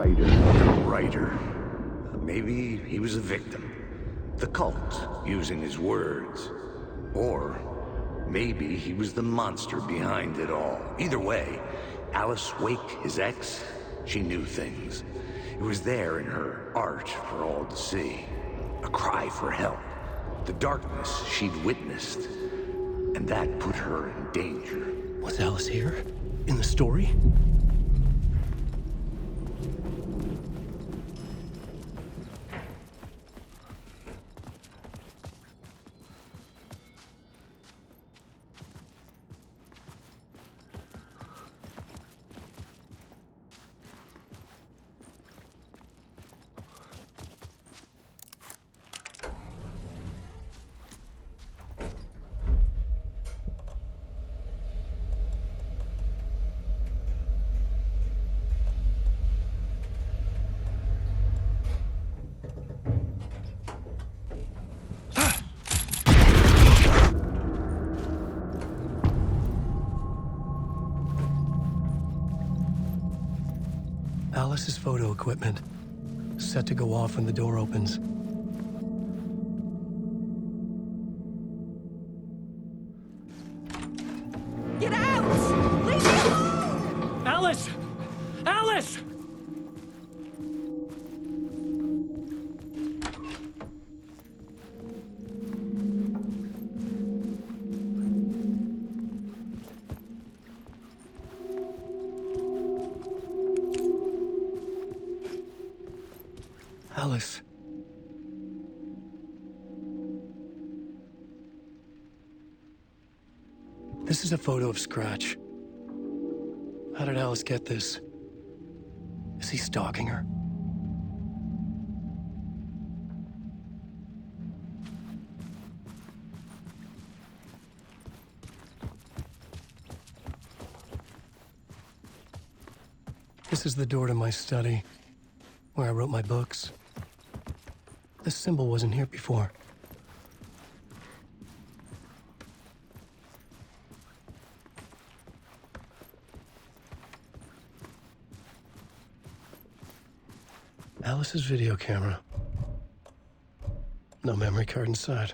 writer. Maybe he was a victim. The cult, using his words. Or maybe he was the monster behind it all. Either way, Alice Wake, his ex, she knew things. It was there in her art for all to see. A cry for help. The darkness she'd witnessed. And that put her in danger. Was Alice here? In the story? Alice's photo equipment, set to go off when the door opens. Get out! Leave me alone! Alice! Alice! Alice. This is a photo of Scratch. How did Alice get this? Is he stalking her? This is the door to my study, where I wrote my books. This symbol wasn't here before. Alice's video camera. No memory card inside.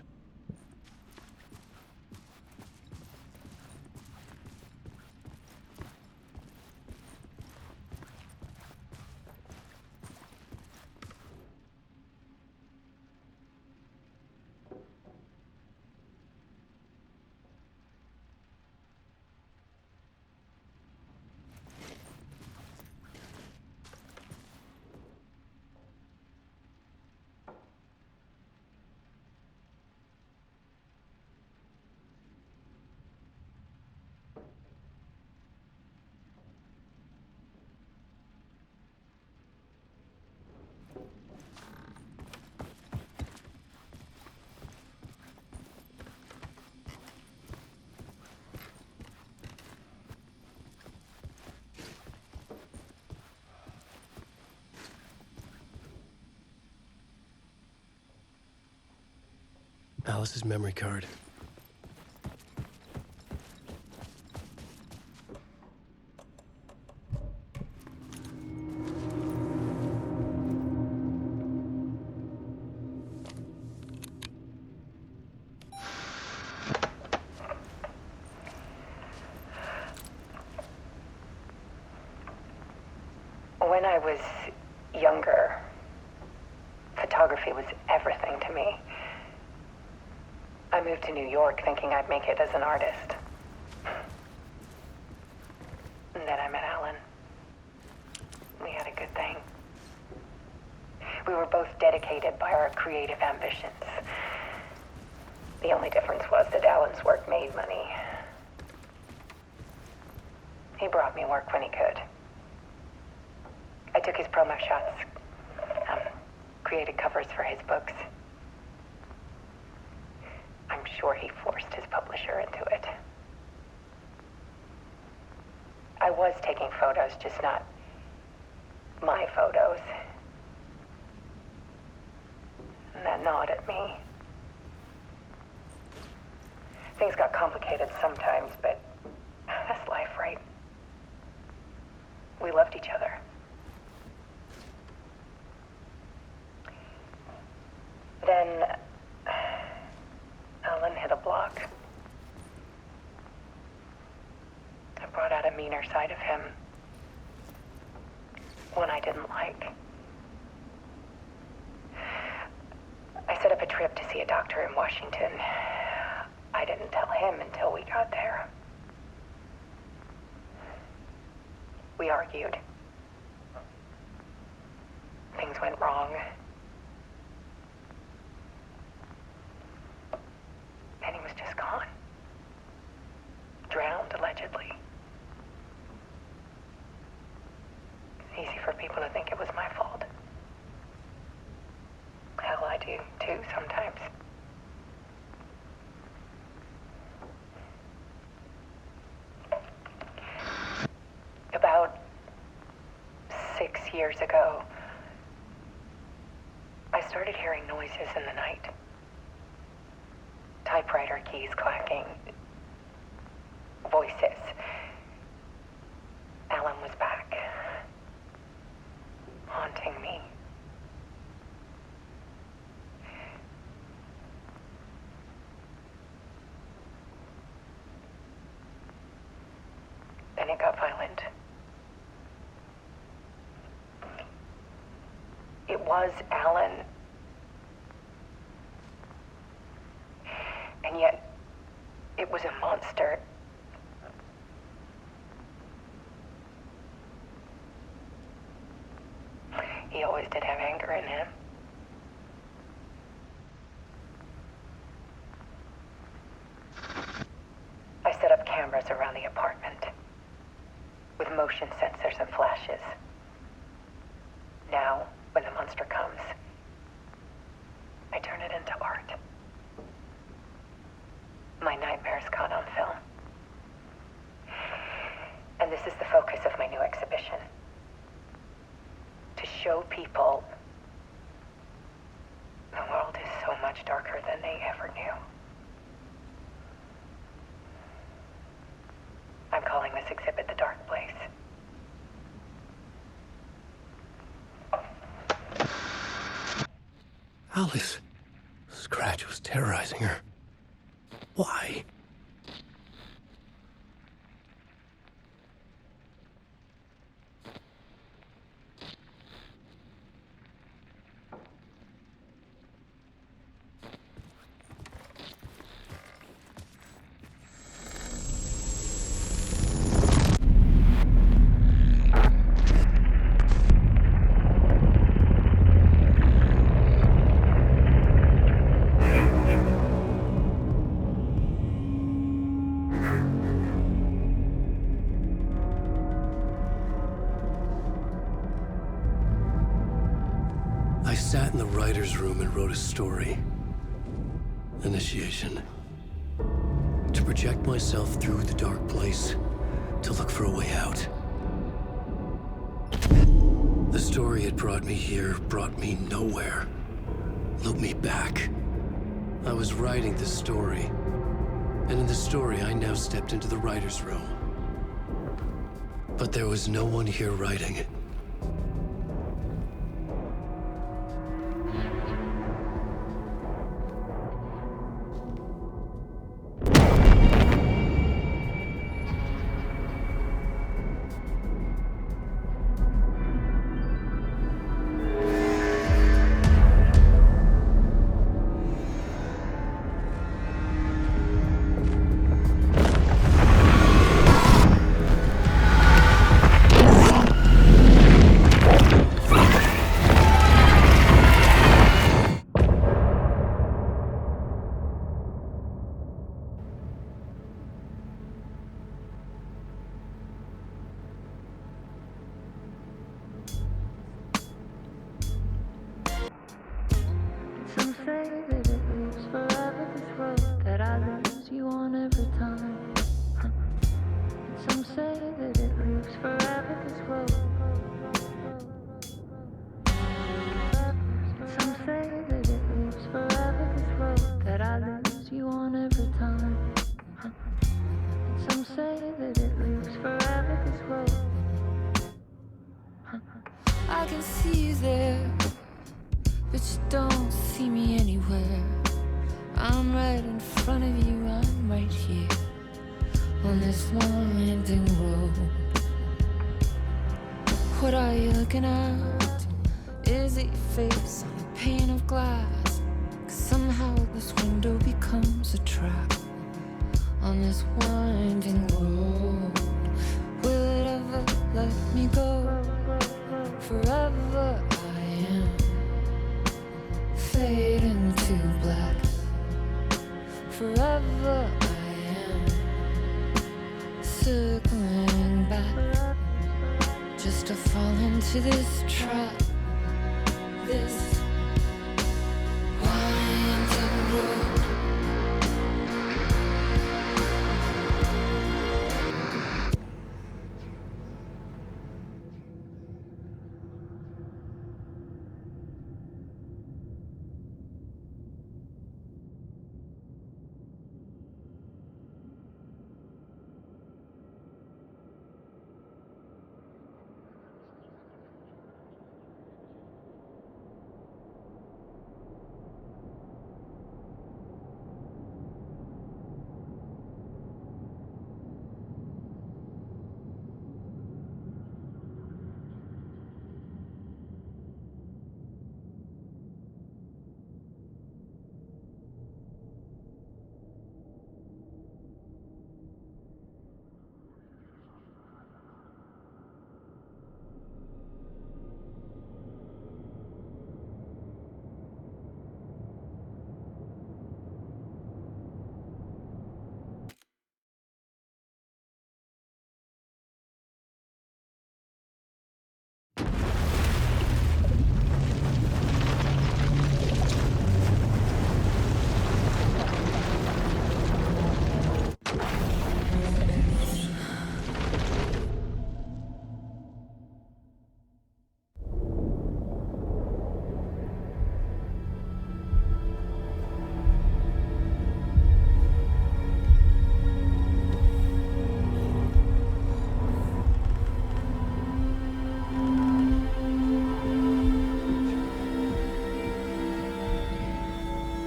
Alice's memory card. When I was younger, photography was everything to me. I moved to New York thinking I'd make it as an artist. And then I met Alan. We had a good thing. We were both dedicated by our creative ambitions. The only difference was that Alan's work made money. He brought me work when he could. I took his promo shots, created covers for his books. I'm sure he forced his publisher into it. I was taking photos, just not my photos. And that gnawed at me. Things got complicated sometimes, but that's life, right? We loved each other. then Alan hit a block. I brought out a meaner side of him. One I didn't like. I set up a trip to see a doctor in Washington. I didn't tell him until we got there. We argued. Things went wrong. And he was just gone. Drowned, allegedly. It's easy for people to think it was my fault. Hell, I do, too, sometimes. About 6 years ago, I started hearing noises in the night. Typewriter keys clacking. Voices. Alan was back. Haunting me. Then it got violent. It was Alan. And yet, it was a monster. He always did have anger in him. I set up cameras around the apartment with motion sensors and flashes. Now, when the monster comes, I turn it into art. My nightmares caught on film. And this is the focus of my new exhibition. To show people the world is so much darker than they ever knew. I'm calling this exhibit The Dark Place. Alice. Scratch was terrorizing her. Why? I sat in the writer's room and wrote a story. Initiation. To project myself through the dark place, to look for a way out. The story had brought me here, brought me nowhere. Looped me back. I was writing the story. And in the story, I now stepped into the writer's room. But there was no one here writing it. Some say that it lives forever, this road that I lose you on every time. Some say that it lives forever, this road. Some say that it lives forever, this road that I lose you on every time. Some say that it lives forever, this road. I can see you there, but you don't see me anywhere. I'm right in front of you, I'm right here on this winding road. What are you looking at? Is it your face on a pane of glass? 'Cause somehow this window becomes a trap on this winding road. Will it ever let me go? Forever I am fading to black. Forever I am circling back, just to fall into this trap, this winding road.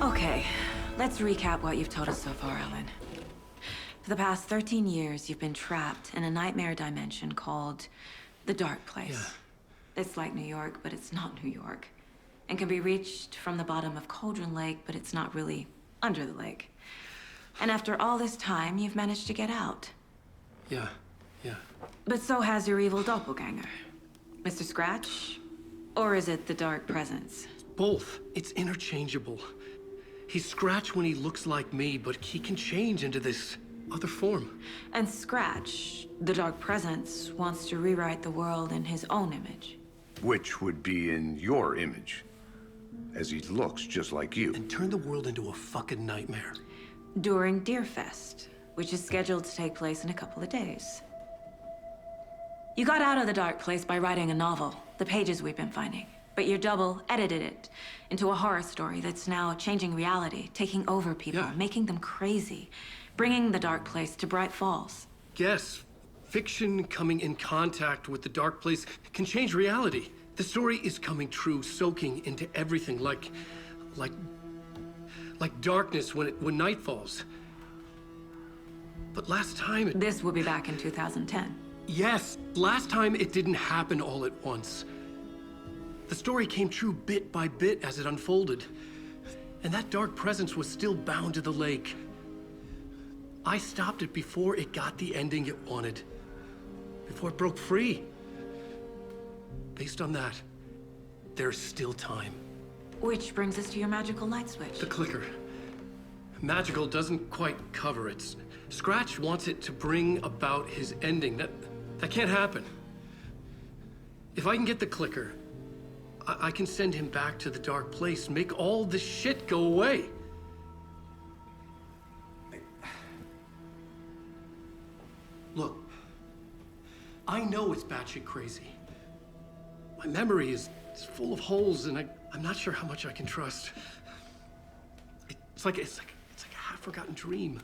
Okay, let's recap what you've told us so far, Ellen. For the past 13 years, you've been trapped in a nightmare dimension called the Dark Place. Yeah. It's like New York, but it's not New York. And can be reached from the bottom of Cauldron Lake, but it's not really under the lake. And after all this time, you've managed to get out. Yeah. But so has your evil doppelganger. Mr. Scratch? Or is it the Dark Presence? Both. It's interchangeable. He's Scratch when he looks like me, but he can change into this other form. And Scratch, the Dark Presence, wants to rewrite the world in his own image. Which would be in your image, as he looks just like you. And turn the world into a fucking nightmare. During Deerfest, which is scheduled to take place in a couple of days. You got out of the Dark Place by writing a novel, the pages we've been finding. But your double edited it into a horror story that's now changing reality, taking over people, Yeah. making them crazy, bringing the Dark Place to Bright Falls. Yes, fiction coming in contact with the Dark Place can change reality. The story is coming true, soaking into everything like darkness when night falls. But last time This will be back in 2010. Yes, last time it didn't happen all at once. The story came true bit by bit as it unfolded. And that dark presence was still bound to the lake. I stopped it before it got the ending it wanted. Before it broke free. Based on that, there's still time. Which brings us to your magical light switch. The clicker. Magical doesn't quite cover it. Scratch wants it to bring about his ending. That can't happen. If I can get the clicker, I can send him back to the Dark Place, make all this shit go away. Look, I know it's batshit crazy. My memory is full of holes, and I'm not sure how much I can trust. It's like a half-forgotten dream.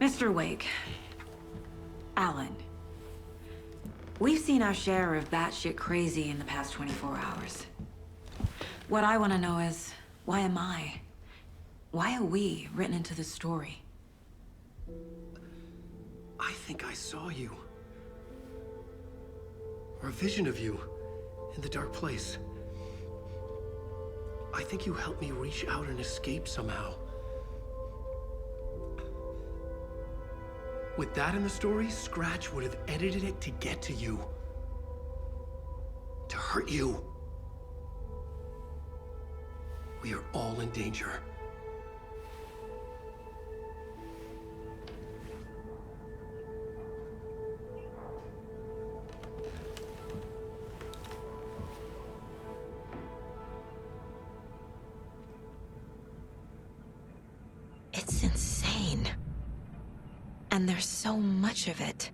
Mr. Wake. Alan. We've seen our share of batshit crazy in the past 24 hours. What I want to know is, why am I? Why are we written into the story? I think I saw you. Or a vision of you in the dark place. I think you helped me reach out and escape somehow. With that in the story, Scratch would have edited it to get to you. To hurt you. We are all in danger. It's insane. And there's so much of it.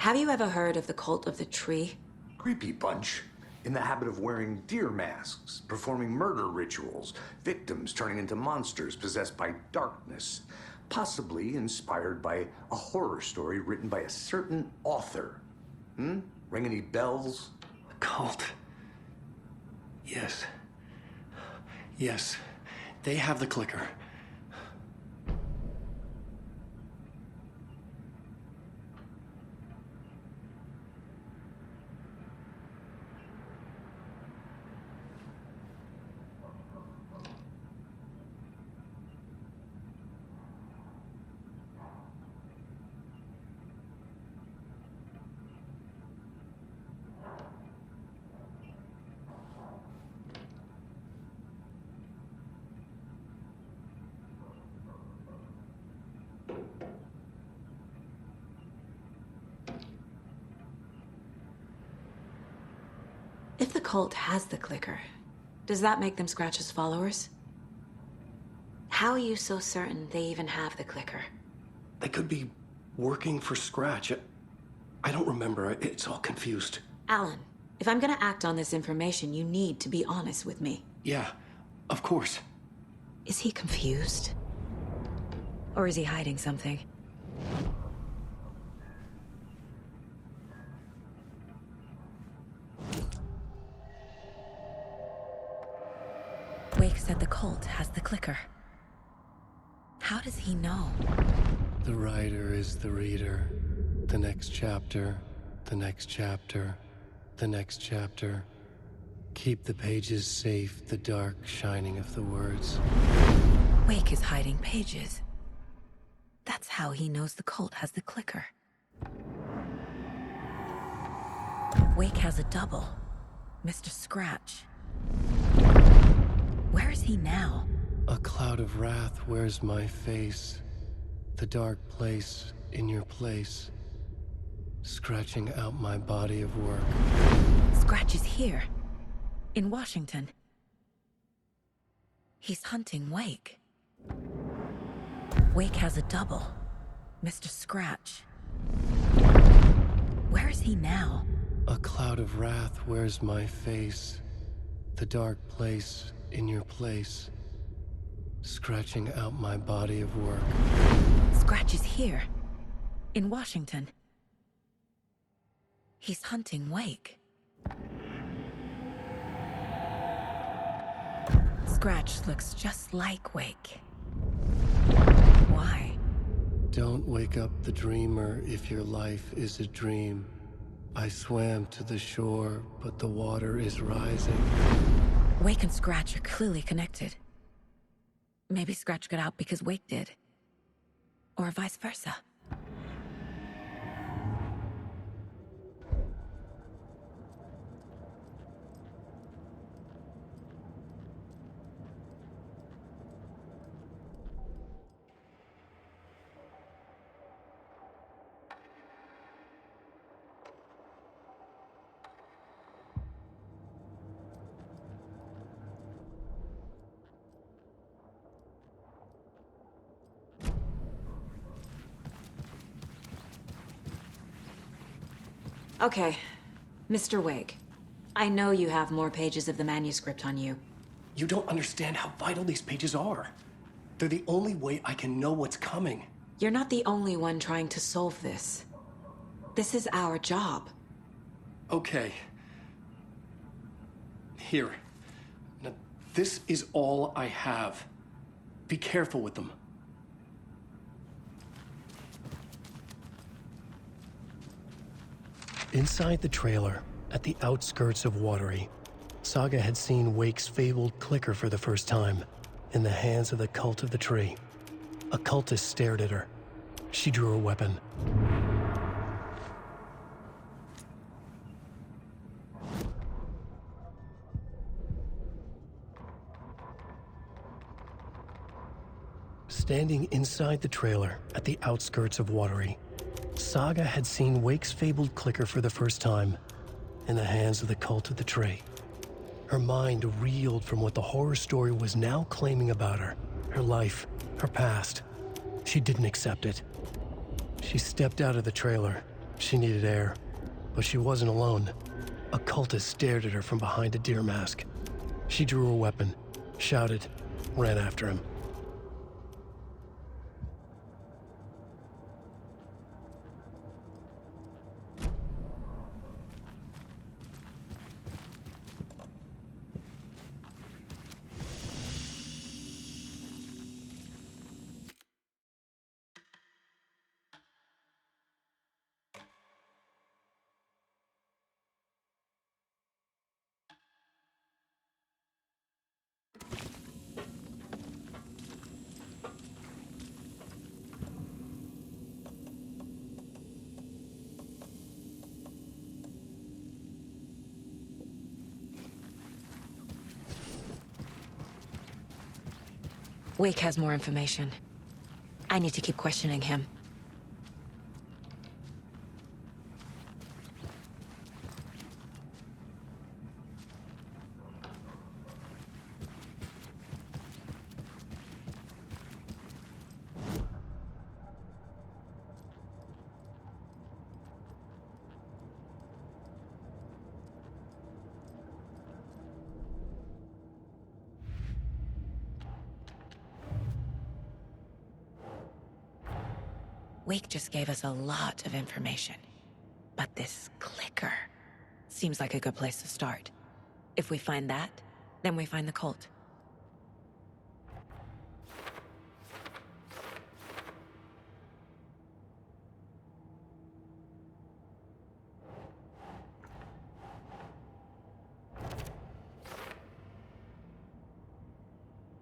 Have you ever heard of the Cult of the Tree? Creepy bunch. In the habit of wearing deer masks, performing murder rituals, victims turning into monsters possessed by darkness, possibly inspired by a horror story written by a certain author. Ring any bells? A cult. Yes. Yes. They have the clicker. If the cult has the clicker, does that make them Scratch's followers? How are you so certain they even have the clicker? They could be working for Scratch. I don't remember. It's all confused. Alan, if I'm gonna act on this information, you need to be honest with me. Yeah, of course. Is he confused? Or is he hiding something? Wake said the cult has the clicker. How does he know? The writer is the reader. The next chapter, the next chapter, the next chapter. Keep the pages safe, the dark shining of the words. Wake is hiding pages. That's how he knows the cult has the clicker. Wake has a double. Mr. Scratch. Where is he now? A cloud of wrath wears my face. The dark place in your place. Scratching out my body of work. Scratch is here. In Washington. He's hunting Wake. Wake has a double. Mr. Scratch. Where is he now? A cloud of wrath wears my face. The dark place in your place. Scratching out my body of work. Scratch is here. In Washington. He's hunting Wake. Scratch looks just like Wake. Why? Don't wake up the dreamer if your life is a dream. I swam to the shore, but the water is rising. Wake and Scratch are clearly connected. Maybe Scratch got out because Wake did. Or vice versa. Okay, Mr. Wake. I know you have more pages of the manuscript on you. You don't understand how vital these pages are. They're the only way I can know what's coming. You're not the only one trying to solve this. This is our job. Okay. Here. Now, this is all I have. Be careful with them. Inside the trailer, at the outskirts of Watery, Saga had seen Wake's fabled clicker for the first time, in the hands of the Cult of the Tree. A cultist stared at her. She drew a weapon. Standing inside the trailer, at the outskirts of Watery, Saga had seen Wake's fabled clicker for the first time, in the hands of the Cult of the Tree. Her mind reeled from what the horror story was now claiming about her, her life, her past. She didn't accept it. She stepped out of the trailer. She needed air, but she wasn't alone. A cultist stared at her from behind a deer mask. She drew a weapon, shouted, ran after him. Wake has more information. I need to keep questioning him. Wake just gave us a lot of information. But this clicker seems like a good place to start. If we find that, then we find the cult.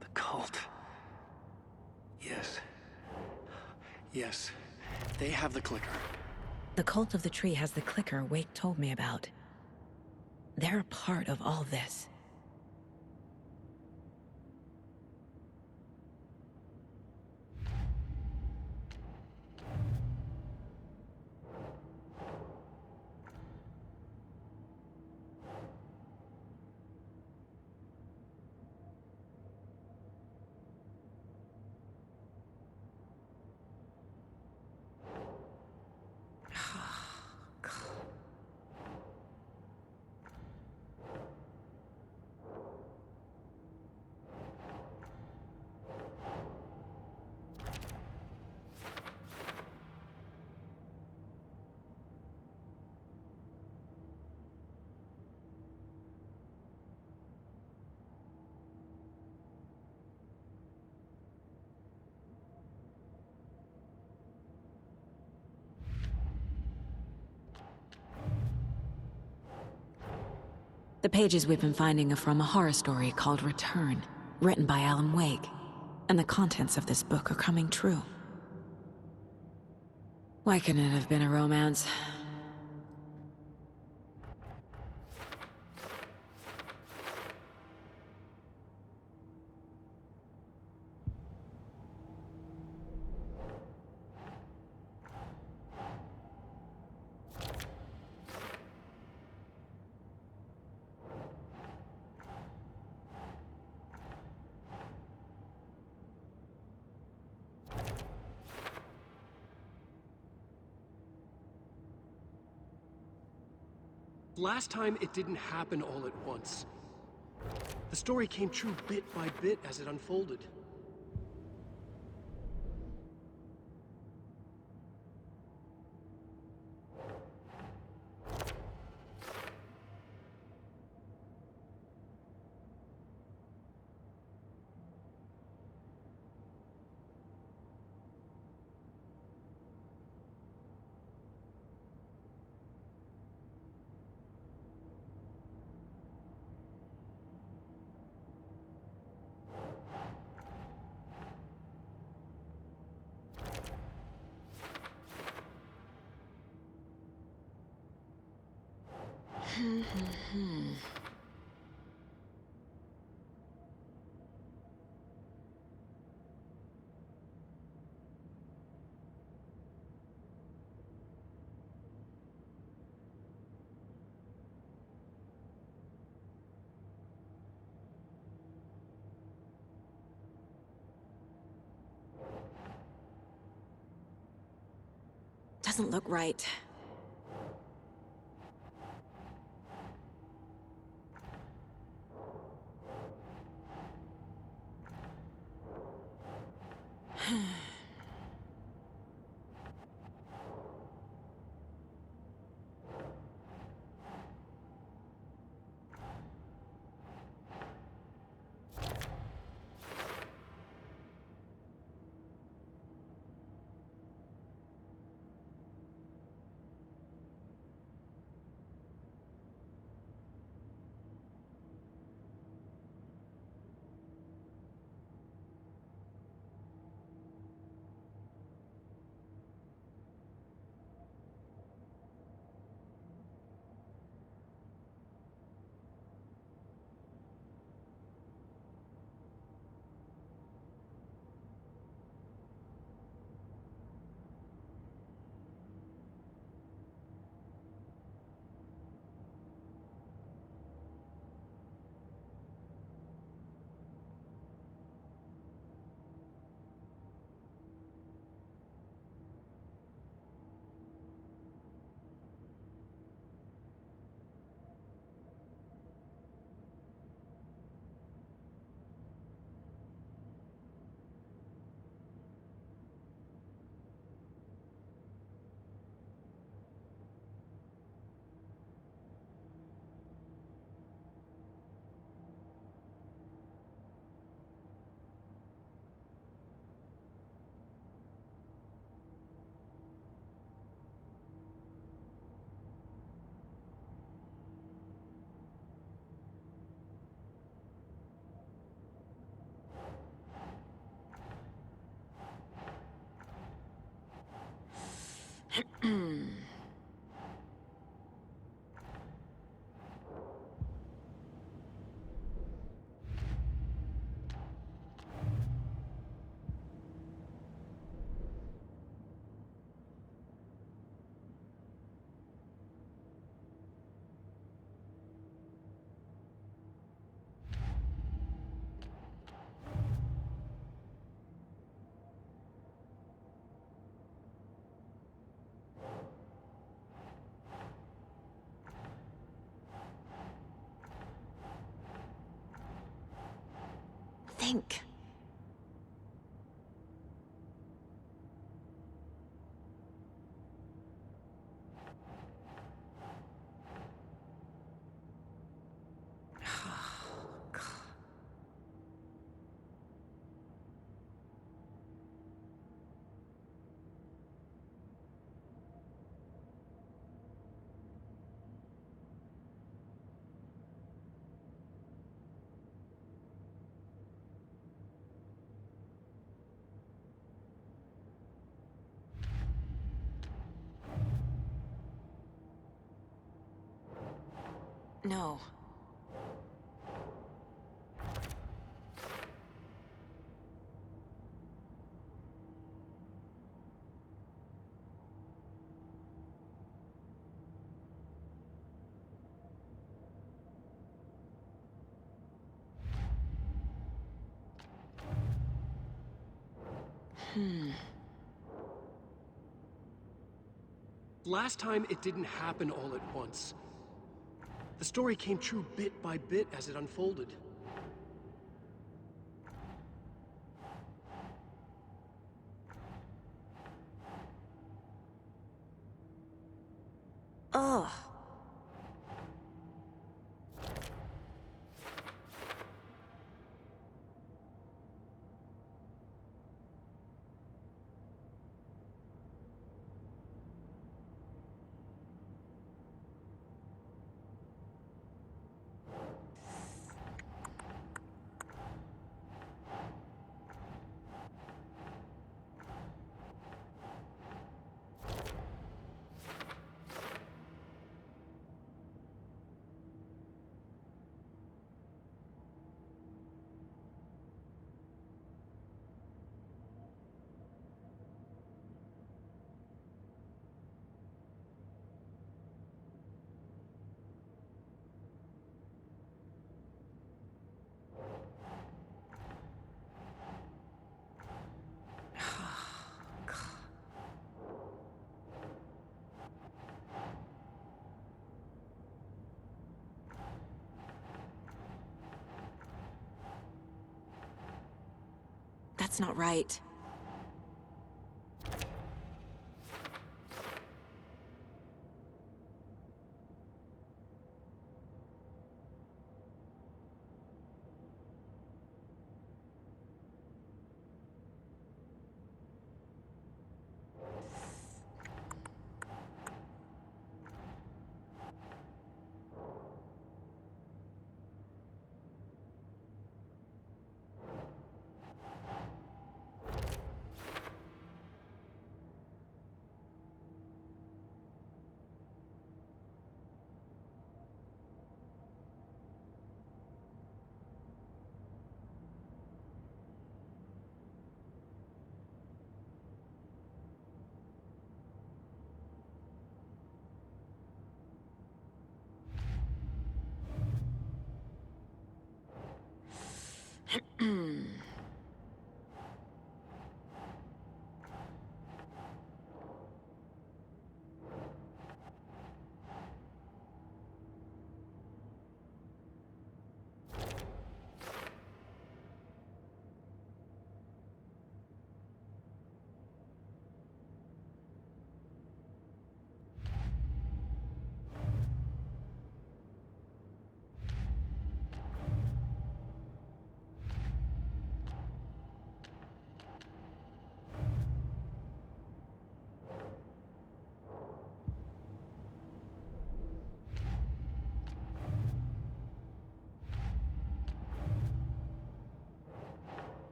The cult. Yes. Yes. They have the clicker. The cult of the tree has the clicker Wake told me about. They're a part of all this. The pages we've been finding are from a horror story called Return, written by Alan Wake. And the contents of this book are coming true. Why couldn't it have been a romance? Last time, it didn't happen all at once. The story came true bit by bit as it unfolded. Doesn't look right. think. No. Last time, it didn't happen all at once. The story came true bit by bit as it unfolded. Ugh. That's not right.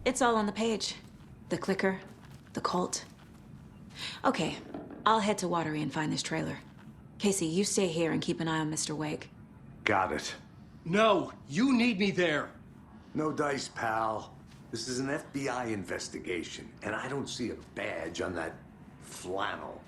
It's all on the page. The clicker, the cult. Okay, I'll head to Watery and find this trailer. Casey, you stay here and keep an eye on Mr. Wake. Got it. No, you need me there. No dice, pal. This is an FBI investigation, and I don't see a badge on that flannel.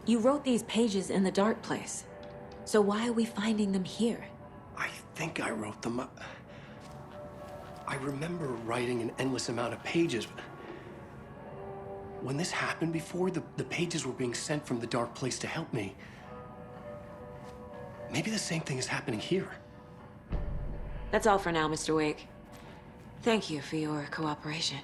You wrote these pages in the dark place. So why are we finding them here? I think I wrote them. I remember writing an endless amount of pages. When this happened before, the pages were being sent from the dark place to help me. Maybe the same thing is happening here. That's all for now, Mr. Wake. Thank you for your cooperation.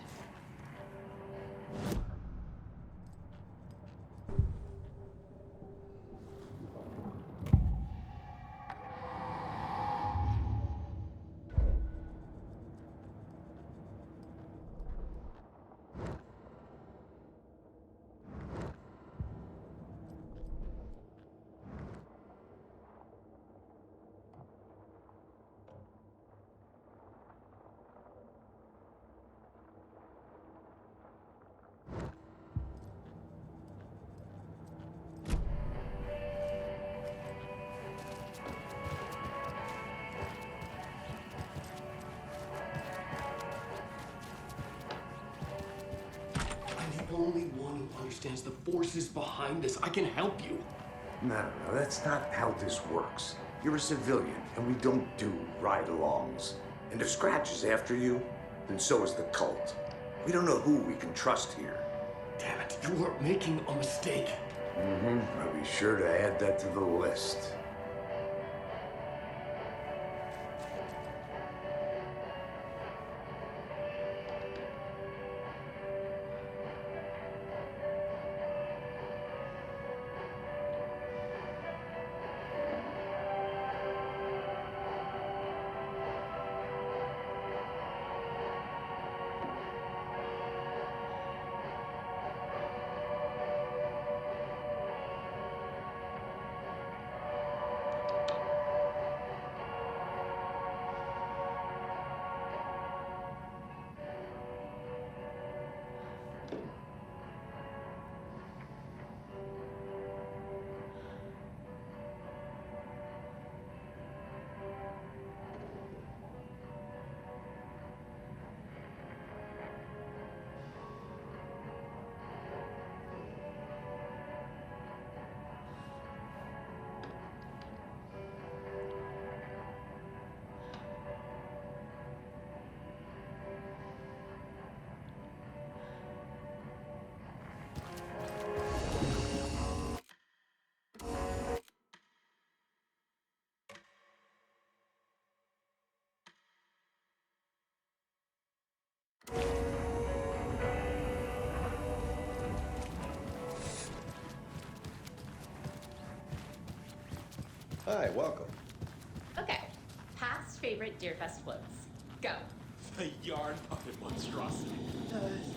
I'm the only one who understands the forces behind this. I can help you. No, that's not how this works. You're a civilian, and we don't do ride-alongs. And if Scratch is after you, then so is the cult. We don't know who we can trust here. Damn it, you are making a mistake. I'll be sure to add that to the list. Hi, welcome. Okay, past favorite Deerfest floats. Go. The yarn puppet monstrosity.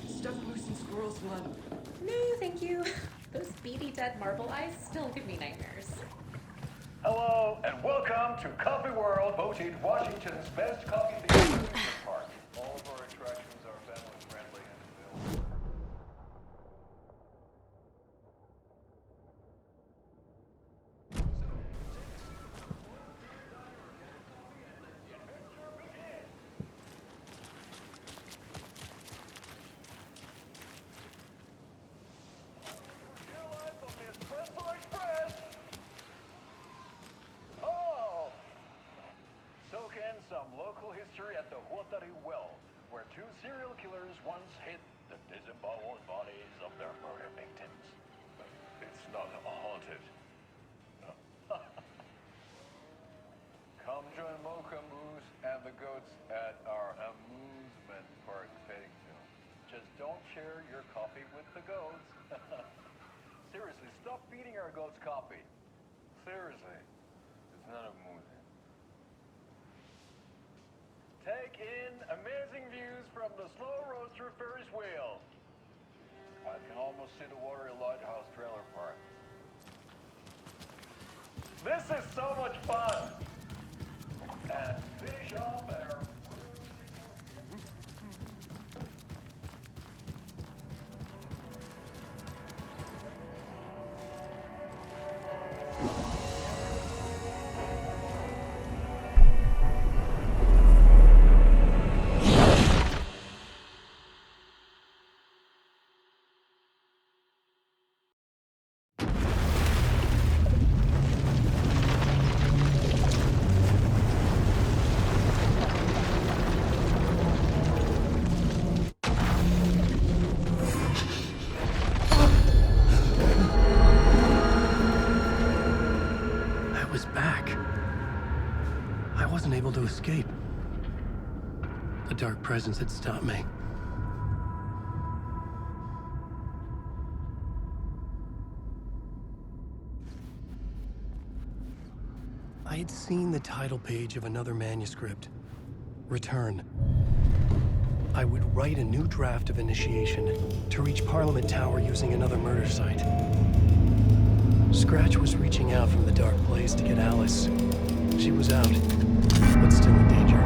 Stuff moose and squirrels one. No, thank you. Those beady dead marble eyes still give me nightmares. Hello, and welcome to Coffee World, voted Washington's best coffee theater amusement park. All of our attractions are family friendly and available. Some local history at the Huatari Well, where two serial killers once hid the disemboweled bodies of their murder victims. It's not haunted. Come join Mocha Moose and the goats at our amusement park petting zoo. Just don't share your coffee with the goats. Seriously, stop feeding our goats coffee. Seriously, it's not amusing. Take in amazing views from the Slow Roadster Ferris wheel. I can almost see the Watery Lighthouse trailer park. This is so much fun! And fish all there. Able to escape. A dark presence had stopped me. I had seen the title page of another manuscript, Return. I would write a new draft of Initiation to reach Parliament Tower using another murder site. Scratch was reaching out from the dark place to get Alice. She was out, but still in danger.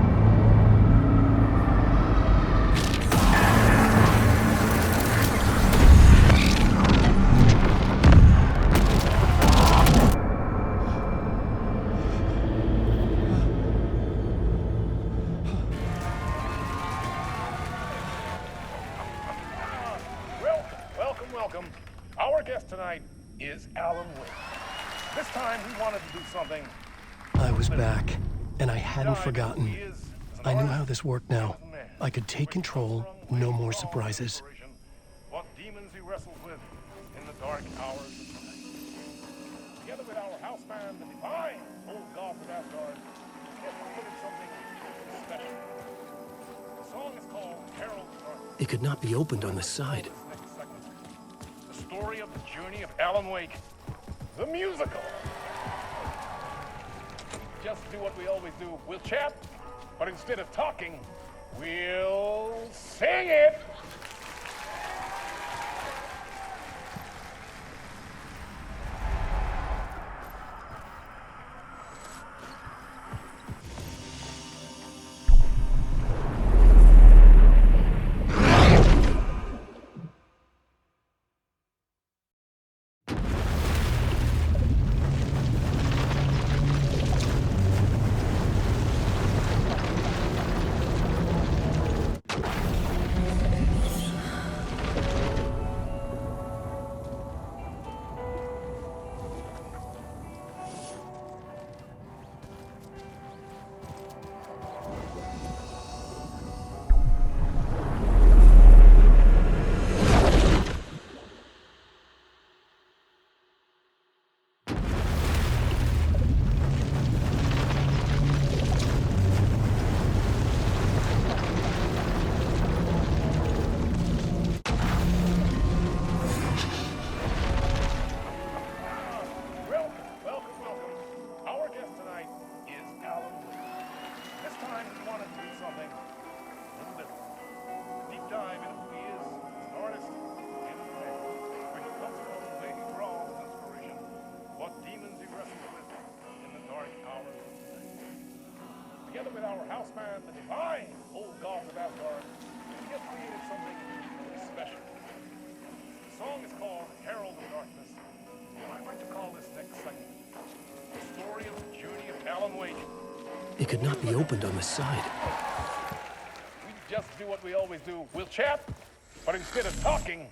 Welcome. Our guest tonight is Alan Wake. This time we wanted to do something. I was back, and I hadn't forgotten. I knew how this worked now. I could take control, no more surprises. What demons he wrestled with in the dark hours of the night. Together with our house band, the divine old gods of Asgard, we have created something special. The song is called Herald of Darkness. It could not be opened on the side. The story of the journey of Alan Wake, the musical. Just do what we always do. We'll chat, but instead of talking, we'll sing it. Together with our house band, the divine old gods of Asgard, we have created something special. The song is called Herald of Darkness, and I'd like to call this next segment the story of the journey of Alan Wake. It could not be opened on the side. We just do what we always do. We'll chat, but instead of talking,